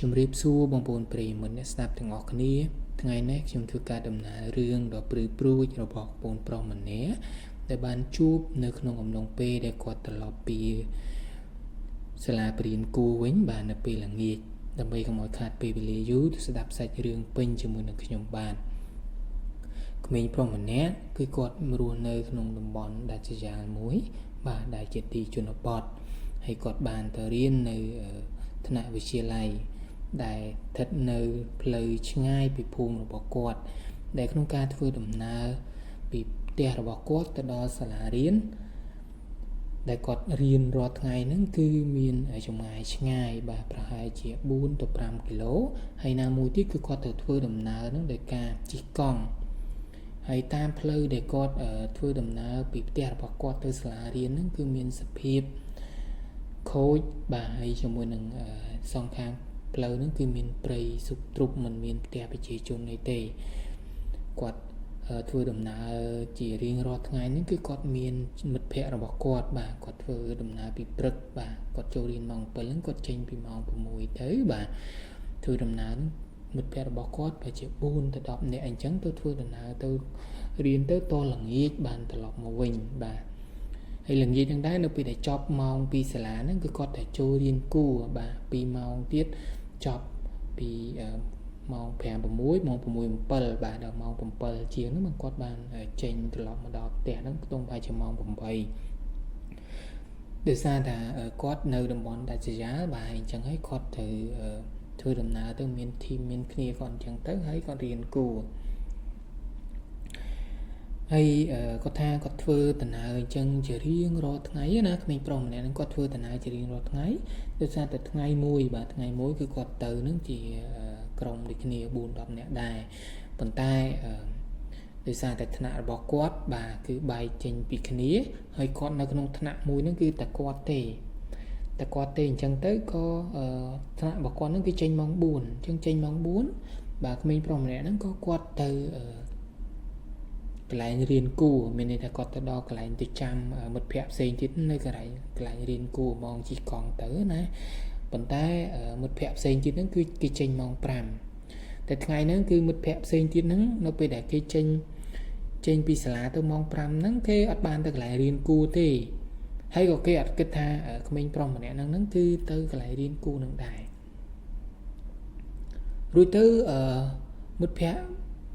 ជំរាបសួរបងប្អូនប្រិយមិត្តអ្នកស្ដាប់ទាំងអស់គ្នាថ្ងៃនេះខ្ញុំធ្វើការដំណើររឿងដ៏ព្រឺព្រួចរបស់បងប្រុសម្នាក់ដែលបានជួបនៅក្នុងអំឡុងពេលដែលគាត់ត្រឡប់ពីសាលាបរៀនគួរវិញបាននៅពេលល្ងាចដើម្បីកុំឲ្យខាតពេលវេលាយូរទៅស្ដាប់សាច់រឿងពេញជាមួយនឹងខ្ញុំបានក្មេងប្រុសម្នាក់គឺគាត់រស់នៅក្នុងតំបន់ដាច់ស្រយាលមួយបាទដែលជាទីជនបទហើយគាត់បានទៅរៀននៅថ្នាក់វិទ្យាល័យដែលស្ថិតនៅផ្លូវឆ្ងាយពីភូមិរបស់គាត់ដែលក្នុងការធ្វើដំណើរពីផ្ទះរបស់គាត់ទៅដល់សាលារៀនដែលគាត់រៀនរាល់ថ្ងៃហ្នឹងគឺមានចម្ងាយឆ្ងាយបាទប្រហែលជា4ទៅ5គីឡូហើយណាមួយទៀតគឺគាត់ត្រូវធ្វើដំណើរហ្នឹងដោយការជិះកង់ហើយតាមផ្លូវដែលគាត់ធ្វើដំណើរពីផ្ទះរបស់គាត់ទៅសាលារៀនហ្នឹងគឺមានសភាពខូចបាទហើយជាមួយនឹងសងខាងផ្លូវហ្នឹងគឺមានព្រៃស៊ុបទ្រុបមិនមានផ្ទះប្រជាជនអីទេគាត់ធ្វើដំណើរជារៀងរាល់ថ្ងៃហ្នឹងគឺគាត់មានមិត្តភ័ក្តិរបស់គាត់បាទគាត់ធ្វើដំណើរពីព្រឹកបាទគាត់ចូលរៀនម៉ោង7ហ្នឹងគាត់ចេញពីម៉ោង6ទៅបាទធ្វើដំណើរមិត្តភ័ក្តិរបស់គាត់ប្រហែលជា4ទៅ10នាក់អញ្ចឹងទៅធ្វើដំណើរទៅរៀនទៅតល្ងាចបានត្រឡប់មកវិញបាទហើយល្ងាចហ្នឹងដែរនៅពេលដែលចប់ម៉ោងពីសាលាហ្នឹងគឺគាត់តែចូលរៀនគួរបាទ2ម៉ោងទៀតចប់ពីម៉ោង5 6ម៉ោង6 7បាទដល់ម៉ោង7ជាងហ្នឹងគាត់បានចេញត្រឡប់មកដល់ផ្ទះហ្នឹងខ្ទង់ប្រហែលជាម៉ោង8ដោយសារថាគាត់នៅតំបន់ដាច់ស្រយាលបាទអញ្ចឹងហើយគាត់ត្រូវធ្វើដំណើរទៅមានធីមមានគ្នាគាត់អញ្ចឹងទៅហើយគាត់រៀនគួរហើយគាត់ថាគាត់ធ្វើដំណើរអញ្ចឹងជារៀងរាល់ថ្ងៃណាក្មេងប្រុសម្នាក់ហ្នឹងគាត់ធ្វើដំណើរជារៀងរាល់ថ្ងៃដោយសារតែថ្ងៃមួយបាទថ្ងៃមួយគឺគាត់ទៅនឹងជាក្រុមដូចគ្នា4-10នាក់ដែរប៉ុន្តែដោយសារតែថ្នាក់របស់គាត់បាទគឺបែកចេញពីគ្នាហើយគាត់នៅក្នុងថ្នាក់មួយហ្នឹងគឺតែគាត់ទេអញ្ចឹងទៅក៏ថ្នាក់របស់គាត់ហ្នឹងគឺចេញម៉ោង4អញ្ចឹងចេញម៉ោង4បាទក្មេងប្រុសម្នាក់ហ្នឹងក៏គាត់ទៅកន្លែងរៀនគួរមានន័យថាគាត់ទៅដល់កន្លែងទៅចាំមិត្តភ័ក្តិផ្សេងទៀតនៅកន្លែងរៀនគួរម៉ោងជិះកង់ទៅណាប៉ុន្តែមិត្តភ័ក្តិផ្សេងទៀតហ្នឹងគឺគេចេញម៉ោង5តែថ្ងៃហ្នឹងគឺមិត្តភ័ក្តិផ្សេងទៀតហ្នឹងនៅពេលដែលគេចេញពីសាលាទៅម៉ោង5ហ្នឹងគេអត់បានទៅកន្លែងរៀនគួរទេហើយក៏គេអត់គិតថាក្មេងប្រុសម្នាក់ហ្នឹងគឺទៅកន្លែងរៀនគួរនឹងដែររួចទៅមិត្តភ័ក្តិ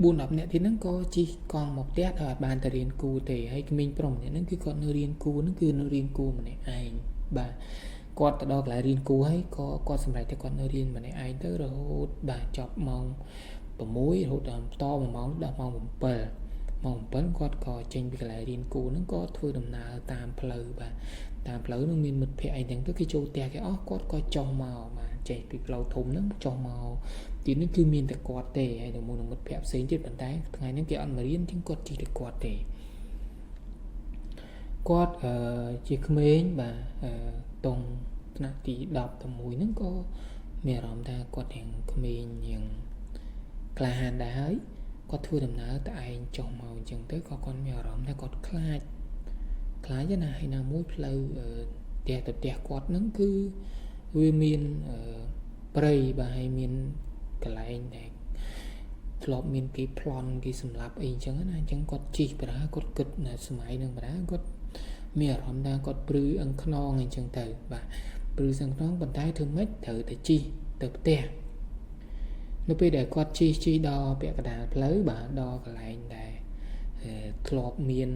4-10នាក់ទៀតហ្នឹងក៏ជិះកង់មកផ្ទះតែអត់បានទៅរៀនគួរទេហើយក្មេងប្រុសម្នាក់ហ្នឹងគឺគាត់នៅរៀនគួរហ្នឹងគឺនៅរៀនគួរម្នាក់ឯងបាទគាត់ទៅដល់កន្លែងរៀនគួរហើយក៏គាត់សម្រេចតែគាត់នៅរៀនម្នាក់ឯងទៅរហូតបាទចប់ម៉ោង6រហូតដល់បន្ត1ម៉ោងដល់ម៉ោង7ម៉ោង7គាត់ក៏ចេញពីកន្លែងរៀនគួរហ្នឹងក៏ធ្វើដំណើរតាមផ្លូវបាទតាមផ្លូវហ្នឹងមានមិត្តភ័ក្តិអីទាំងទៅគេចូលផ្ទះគេអស់គាត់ក៏ចុះមកបាទចេញពីផ្លូវធំហ្នឹងចុះមកទីនេះគឺមានតែគាត់ទេហើយនៅមួយនឹងមិត្តភ័ក្តិផ្សេងទៀតប៉ុន្តែថ្ងៃនេះគេអត់មករៀនជាងគាត់ជិះតែគាត់ទេគាត់ជាក្មេងបាទតុងថ្នាក់ទី10ទៅ1ហ្នឹងក៏មានអារម្មណ៍ថាគាត់ទាំងក្មេងយ៉ាងក្លាហានដែរហើយគាត់ធ្វើដំណើរតែឯងចុះមកអញ្ចឹងទៅក៏គាត់មានអារម្មណ៍ថាគាត់ខ្លាចណាហើយណាមួយផ្លូវផ្ទះទៅផ្ទះគាត់ហ្នឹងគឺវាមានព្រៃបាទហើយមានកន្លែងដែលធ្លាប់មានគេប្លន់គេសម្លាប់អីអញ្ចឹងណាអញ្ចឹងគាត់ជិះប្រាគាត់គិតណាសម័យហ្នឹងប្រាគាត់មានអារម្មណ៍ថាគាត់ព្រឺអឹងខ្នងអញ្ចឹងទៅបាទព្រឺសឹងខ្នងប៉ុន្តែធ្វើម៉េចត្រូវតែជិះទៅផ្ទះនៅពេលដែលគាត់ជិះដល់ពាក់កណ្ដាលផ្លូវបាទដល់កន្លែងដែលធ្លាប់មាន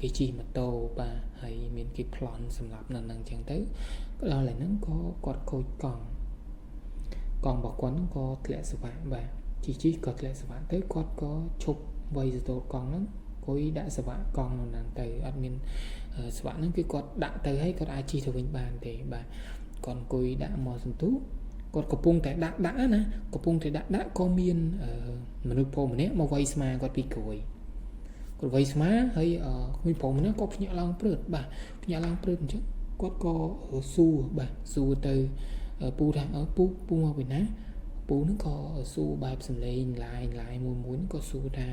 គេជិះម៉ូតូបាទហើយមានគេប្លន់សម្លាប់នៅហ្នឹងអញ្ចឹងទៅដល់ហើយហ្នឹងក៏គាត់ខូចកង់របស់គាត់ហ្នឹងក៏ធ្លាក់ស្វាក់បាទជិះក៏ធ្លាក់ស្វាក់ទៅគាត់ក៏ឈប់វាយសតូលកង់ហ្នឹងគួយដាក់ស្វាក់កង់ហ្នឹងទៅអត់មានស្វាក់ហ្នឹងគឺគាត់ដាក់ទៅហើយគាត់អាចជិះទៅវិញបានទេបាទគាត់អង្គុយដាក់មកសន្ទុះគាត់កំពុងតែដាក់ណាកំពុងតែដាក់ក៏មានមនុស្សប្រុសម្នាក់មកវាយស្មាគាត់ពីក្រួយគាត់វាយស្មាហើយក្មេងប្រុសម្នាក់ក៏ភ្ញាក់ឡើងព្រឹតបាទភ្ញាក់ឡើងព្រឹតអញ្ចឹងគាត់ក៏សួរទៅពូថាពូមកពីណាពូហ្នឹងក៏សួរបែបសំឡេងឡាយមួយហ្នឹងក៏សួរថា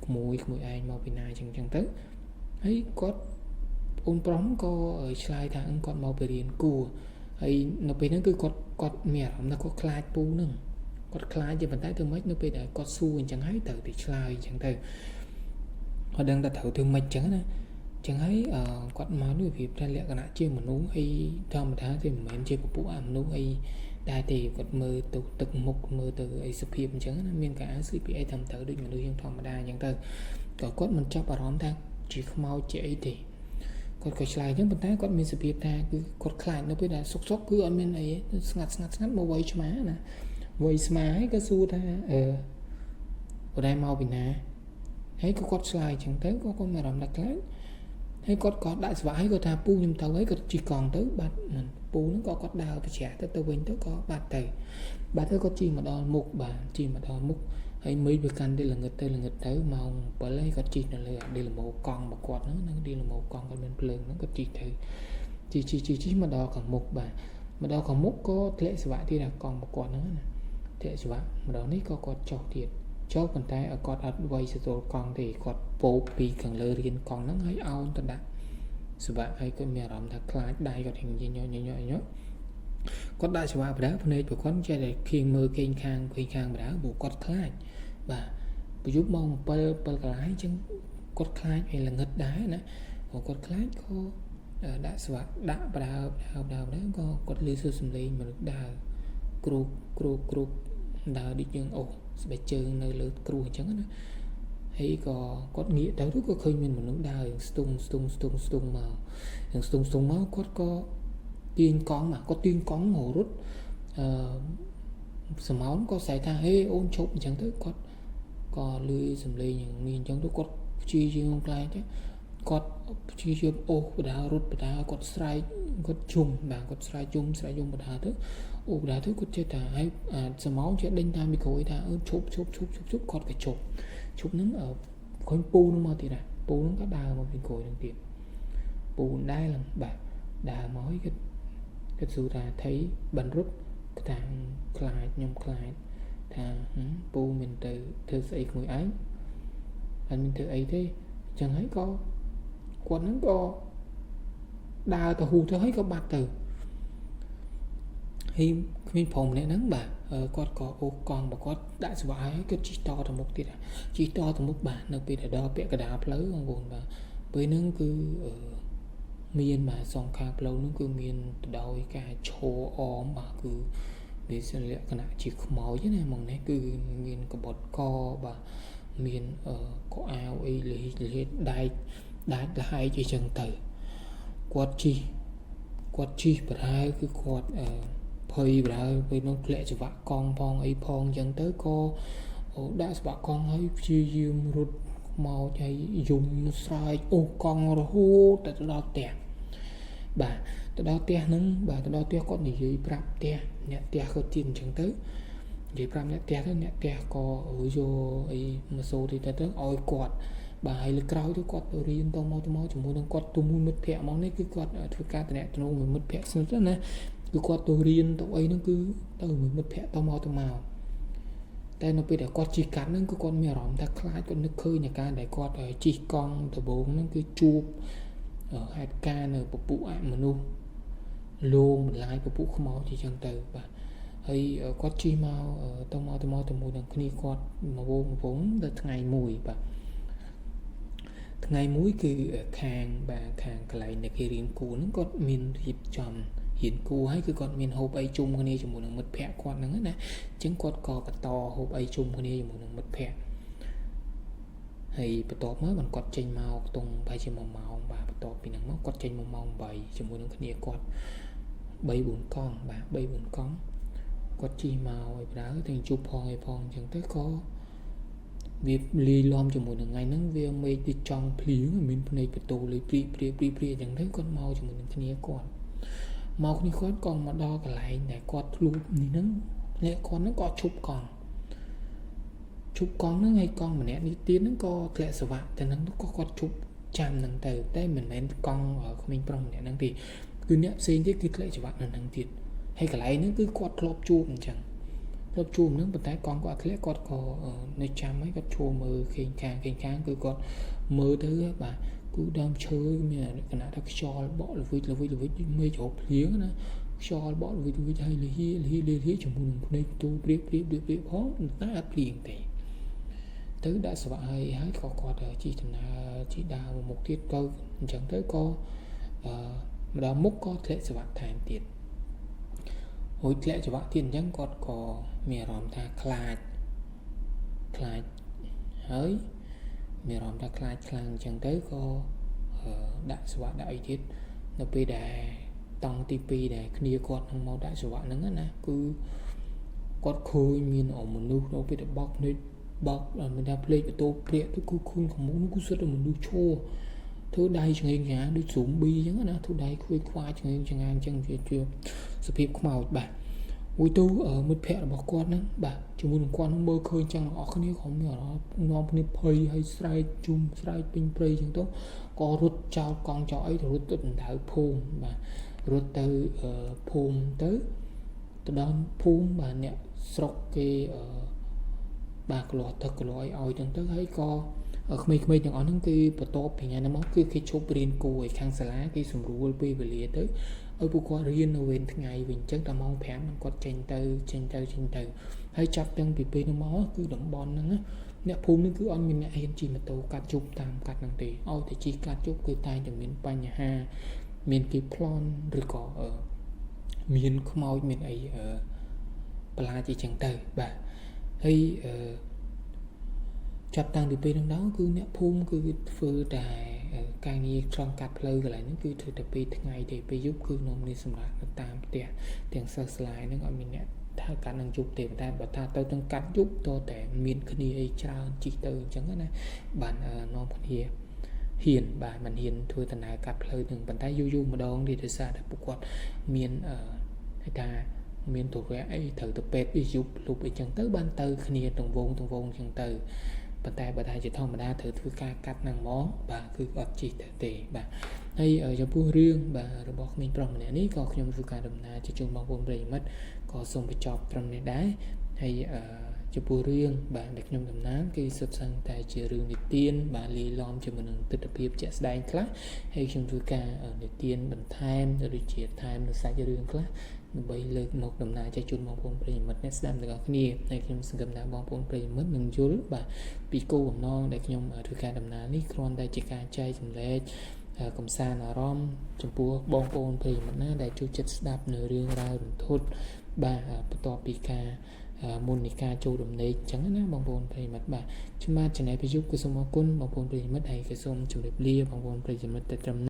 ក្មួយឯងមកពីណាអញ្ចឹងទៅហើយគាត់អូនប្រុសក៏ឆ្លើយថាគាត់មកពីរៀនគួរ ហើយនៅពេលហ្នឹងគឺគាត់មានអារម្មណ៍ថាគាត់ខ្លាចពូហ្នឹងគាត់ខ្លាចជាប៉ុន្តែធ្វើម៉េចនៅពេលដែលគាត់សួរអញ្ចឹងហើយត្រូវតែឆ្លើយអញ្ចឹងទៅគាត់ដឹងថាត្រូវធ្វើម៉េចអញ្ចឹងណាអញ្ចឹងហើយគាត់មកនេះវាប្រែលក្ខណៈជាមនុស្សអីធម្មតាទេមិនមែនជាពពួកមនុស្សអីតែទេគាត់មើលទៅទឹកមុខមើលទៅអីសភាពអញ្ចឹងណាមានការ CPA តាមទៅដូចមនុស្សយើងធម្មតាអញ្ចឹងទៅក៏គាត់មិនចាប់អារម្មណ៍ថាជាខ្មោចជាអីទេគាត់ក៏ឆ្លើយអញ្ចឹងប៉ុន្តែគាត់មានសភាពថាគឺគាត់ខ្លាចនៅពេលដែលសុកគឺអត់មានអីស្ងាត់មកវ័យឆ្មាណាវ័យស្មាហើយក៏សួរថាបដៃមកពីណាហើយក៏គាត់ឆ្លើយអញ្ចឹងទៅក៏គាត់មានអារម្មណ៍ថាខ្លាចហើយគាត់ក៏ដាក់ស្វាហើយគាត់ថាពូខ្ញុំទៅហើយគាត់ជិះកង់ទៅបាត់ពូហ្នឹងក៏គាត់ដើរប្រជ្រះទៅវិញទៅក៏បាត់ទៅគាត់ជិះមកដល់មុខបាទជិះមកដល់មុខហើយមេឃវាកាន់តែល្ងឹតទៅម៉ោង7ហើយគាត់ជិះនៅលើឌីឡម៉ូកង់របស់គាត់ហ្នឹងឌីឡម៉ូកង់គាត់មានភ្លើងហ្នឹងគាត់ជិះទៅជិះមកដល់ខាងមុខបាទមកដល់ខាងមុខក៏ធ្លាក់ស្វាទៀតកង់របស់គាត់ហ្នឹងណាធ្លាក់ស្វាម្ដងនេះក៏គាត់ចុះទៀតចុះប៉ុន្តែគាត់អត់វាយសទល់កង់ទេគាត់ពោកពីខាងលើរៀនកង់ហ្នឹងហើយអោនទៅដាក់ស្វាហើយគាត់មានអារម្មណ៍ថាខ្លាចដៃគាត់ហិញញញគាត់ដាក់ស្វាបដាភ្នែកប្រគាត់ចេះតែខៀងមើលគេងខាងបដាព្រោះគាត់ខ្លាចបាទប្រយុទ្ធម៉ោង7កន្លះអញ្ចឹងគាត់ខ្លាចឲ្យល្ងឹតដែរណាគាត់ខ្លាចក៏ដាក់ស្វាដាក់បដាក៏គាត់លឺសំឡេងមនុស្សដើរគ្រូដើរដូចយើងអូស្បែកជើងនៅលើគ្រូអញ្ចឹងណាហើយក៏គាត់ងាកទៅក៏ឃើញមានមនុស្សដើរស្ទង់មកគាត់ក៏ទាញកង់មកគាត់ទាញកង់មករត់សមោនក៏ស្រែកថាហេអូនឈប់អញ្ចឹងទៅគាត់ក៏លឺសំឡេងយ៉ាងនេះអញ្ចឹងទៅគាត់ព្យាយាមខ្លាចទៅគាត់ព្យាយាមអូសបដារត់បដាគាត់ស្រែកគាត់ជុំបាទគាត់ស្រែកជុំបដាទៅអូបដាទៅគាត់ចេះថាហើយសមោនចេះដេញតាមមីក្រូថាអឺឈប់គាត់ក៏ឈប់ហ្នឹងឃើញពូនឹងមកទៀតណាពូនឹងក៏ដើរមកពីក្រូនឹងទៀតពូដែរឡើងបាទដើរមកហើយគាត់សួរថាថៃបានរត់ថាខ្លាចខ្ញុំខ្លាចថាពូមិនទៅធ្វើស្អីជាមួយឯងអត់មានធ្វើអីទេអញ្ចឹងហើយក៏គាត់ហ្នឹងក៏ដើរទៅហ៊ូទៅហើយក៏បាត់ទៅហើយគ្មានប្រុសម្នាក់ហ្នឹងបាទគាត់ក៏អូសកង់របស់គាត់ដាក់ស្វាយហើយគាត់ជិះតទៅមុខទៀតជិះតទៅមុខបាទនៅពេលដល់ពាក់កណ្ដាលផ្លូវបងប្អូនបាទពេលហ្នឹងគឺមានបាទសងខាងផ្លូវហ្នឹងគឺមានទៅដោយការឈរអមបាទគឺវាលក្ខណៈជាខ្មោចណាហ្មងនេះគឺមានកបត់កបាទមានកោអាវអីលេដែកលហើយអីចឹងទៅគាត់ជិះបរាគឺគាត់ភ័យបរាពេលនោះធ្លាក់ច្រវាក់កង់ផងអីផងចឹងទៅក៏ដាក់ស្វាក់កង់ហើយព្យាយាមរត់មកហើយយំស្រែកអូសកង់រហូតទៅដល់ផ្ទះបាទទៅដល់ផ្ទះហ្នឹងបាទទៅដល់ផ្ទះគាត់និយាយប្រាប់ផ្ទះអ្នកផ្ទះគាត់ទៀតអញ្ចឹងទៅនិយាយប្រាប់អ្នកផ្ទះទៅអ្នកផ្ទះក៏យកអីម៉ូសូទីទៅឲ្យគាត់បាទហើយលើក្រោយទៅគាត់ទៅរៀនទៅមកជាមួយនឹងគាត់ទៅមួយមិត្តភ័ក្តិហ្មងនេះគឺគាត់ធ្វើការតំណែងមួយមិត្តភ័ក្តិស្និទ្ធណាគឺគាត់ទៅរៀនទៅអីហ្នឹងគឺទៅមួយមិត្តភ័ក្តិទៅមកតែនៅពេលដែលគាត់ជិះកាត់ហ្នឹងគឺគាត់មានអារម្មណ៍ថាខ្លាចគាត់នឹកឃើញនៃការដែលគាត់ជិះកង់ដំបូងហ្នឹងគឺជួបហេតុការណ៍នៅពពួកមនុស្សលងបន្លាយពពួកខ្មោចអញ្ចឹងទៅបាទហើយគាត់ជិះមកទៅមួយនឹងគ្នាគាត់មកវងដល់ថ្ងៃមួយបាទថ្ងៃមួយគឺខាងកន្លែងដែលគេរៀនគួរហ្នឹងគាត់មានរៀបចំរៀនគួរហើយគឺគាត់មានហូបអីជុំគ្នាជាមួយនឹងមិត្តភ័ក្តិគាត់ហ្នឹងណាអញ្ចឹងគាត់ក៏បន្តហូបអីជុំគ្នាជាមួយនឹងមិត្តភ័ក្តិហើយបន្ទាប់មកគាត់ចេញមកខ្ទង់ប្រហែលជា1ម៉ោងបាទបន្ទាប់ពីហ្នឹងមកគាត់ចេញមកម៉ោង8ជាមួយនឹងគ្នាគាត់3-4កង់បាទ3-4កង់គាត់ជិះមកឲ្យប្រើទាំងជប់ផងអីផងអញ្ចឹងទៅក៏វាលីលំជាមួយនឹងថ្ងៃហ្នឹងវាមេឃទីចង់ភ្លៀងមានភ្នែកបន្ទោលេព្រីអញ្ចឹងទៅគាត់មកជាមួយនឹងគ្នាគាត់មកគ្នាគាត់ក៏មកដល់កន្លែងដែលគាត់ធ្លុះនេះហ្នឹងអ្នកគាត់ហ្នឹងក៏ឈប់កង់ហ្នឹងហើយកង់ម្នាក់នេះទៀតហ្នឹងក៏ធ្លាក់ស្វាក់តែហ្នឹងក៏គាត់ឈប់ចាំហ្នឹងទៅតែមិនមែនកង់ក្មេងប្រុសម្នាក់ហ្នឹងទេគឺអ្នកផ្សេងទៀតគឺធ្លាក់ស្វាក់នៅហ្នឹងទៀតហើយកន្លែងហ្នឹងគឺគាត់ធ្លាប់ជួបអញ្ចឹងហ្នឹងប៉ុន្តែកង់គាត់ធ្លាក់គាត់ក៏នៅចាំហើយគាត់ឈរមើលគេងខាងគឺគាត់មើលទៅបាទគឺដើមឈើមានលក្ខណៈថាខ្យល់បក់ល្វីចមេឃរោភ្លៀងណា ខ្យល់បក់រួចហើយលីជាមួយនឹងភ្នែកទូព្រៀបផងតែអត់ភ្លៀងទេទៅដាក់ស្វាក់ហើយក៏គាត់ជីដំណើរជីដើរមុខទៀតទៅអញ្ចឹងទៅក៏ម្ដងមុខក៏ធ្លាក់ស្វាក់ថែមទៀតរួចធ្លាក់ស្វាក់ទៀតអញ្ចឹងគាត់ក៏មានអារម្មណ៍ថាខ្លាចហើយមានអារម្មណ៍ថាខ្លាចខ្លាំងអញ្ចឹងទៅក៏ដាក់ស្វាក់ដាក់អីទៀតនៅពេលដែលតង់ទី2ដែលគ្នាគាត់នឹងមកដាក់ស្វាក់ហ្នឹងណាគឺគាត់ឃើញមានមនុស្សនៅពេលបោកភ្នែកបោកមិនថាភ្លេចបន្ទោព្រាកទៅគឺឃើញខាងមុខនោះគឺសិតតែមនុស្សឈរធ្វើដៃឆ្ងាយដូច zombie អញ្ចឹងណាធ្វើដៃខ្វាយឆ្ងាយអញ្ចឹងជាសភាពខ្មោចបាទមួយទៅមិត្តភ័ក្តិរបស់គាត់ហ្នឹងបាទជាមួយនឹងគាត់នឹងមើលឃើញចឹងទាំងអស់គ្នាក៏មានអារម្មណ៍នាំគ្នាភ័យហើយស្រែកជុំស្រែកពេញព្រៃចឹងទៅក៏រត់ចោលកង់ចោលអីទៅរត់ទៅដណ្ដៅភូមិបាទរត់ទៅភូមិទៅដល់ភូមិបាទអ្នកស្រុកគេបាទកន្លោះទឹកកន្លោះអីឲ្យចឹងទៅហើយក៏ក្មេងៗទាំងអស់ហ្នឹងគឺបន្ទាប់ពីថ្ងៃហ្នឹងមកគឺគេជប់រៀនគួរឲ្យខាងសាលាគេសម្រួលពេលវេលាទៅឲ្យពួកគាត់រៀននៅវេនថ្ងៃវិញចឹងដល់ម៉ោង 5 ហ្នឹងគាត់ចេញទៅហើយចាប់តាំងពីពេលនោះមកគឺតំបន់ហ្នឹងណាអ្នកភូមិហ្នឹងគឺអត់មានអ្នកហ៊ានជិះម៉ូតូកាត់ជប់តាមកាត់ហ្នឹងទេឲ្យតែជិះកាត់ជប់គឺតែងតែមានបញ្ហាមានគេប្លន់ឬក៏មានខ្មោចមានអីបន្លាចអីចឹងទៅបាទហើយចាប់តាំងពីពេលនោះដល់គឺអ្នកភូមិគឺធ្វើតែការងារឆ្លងកាត់ផ្លូវកន្លែងហ្នឹងគឺធ្វើតែពេលថ្ងៃទេពេលយប់គឺនាំគ្នាសម្រាប់នៅតាមផ្ទះទាំងសិស្សស្លាយហ្នឹងអត់មានអ្នកថាកាត់នឹងយប់ទេតែបើថាទៅទាំងកាត់យប់តតែមានគ្នាអីច្រើនជីកទៅអញ្ចឹងណាបាននាំគ្នាហ៊ានបាទមិនហ៊ានធ្វើដំណើរកាត់ផ្លូវនឹងប៉ុន្តែយូរម្ដងនេះដោយសារតែពួកគាត់មានគេថាមានទរៈអីត្រូវទៅពេទ្យយប់លុបអីចឹងទៅបានទៅគ្នាទាំងវងចឹងទៅប៉ុន្តែបើថាជាធម្មតាត្រូវធ្វើការកាត់ហ្នឹងហ្មងបាទគឺអត់ជីកទេបាទហើយចំពោះរឿងបាទរបស់ក្មេងប្រុសម្នាក់នេះក៏ខ្ញុំធ្វើការដំណើរជាជូនបងប្អូនប្រិយមិត្តក៏សូមបញ្ចប់ត្រឹមនេះដែរហើយចំពោះរឿងបាទដែលខ្ញុំដំណើរគឺសុទ្ធសឹងតែជារឿងនិទានបាទលាយឡំជាមួយនឹងទស្សនវិជ្ជាជាក់ស្ដែងខ្លះហើយខ្ញុំធ្វើការនិទានបន្ថែមឬជាថែមនៅសាច់រឿងខ្លះដើម្បីលើកមកដំណើរចែកជូនបងប្អូនប្រិយមិត្តអ្នកស្ដាប់ទាំងអស់គ្នាហើយខ្ញុំសង្ឃឹមថាបងប្អូនប្រិយមិត្តនឹងយល់បាទពីគោលបំណងដែលខ្ញុំធ្វើការដំណើរនេះគ្រាន់តែជាការចែកចម្លែកកំសាន្តអារម្មណ៍ចំពោះបងប្អូនប្រិយមិត្តណាដែលចូលចិត្តស្ដាប់នៅរឿងរ៉ាវរន្ធត់បាទបន្ទាប់ពីការមុននៃការចូលដំណេកអញ្ចឹងណាបងប្អូនប្រិយមិត្តបាទខ្ញុំបាទចំណែកពីយុគគឺសូមអរគុណបងប្អូនប្រិយមិត្តហើយក៏សូមជម្រាបលាបងប្អូនប្រិយមិត្តតែត្រឹម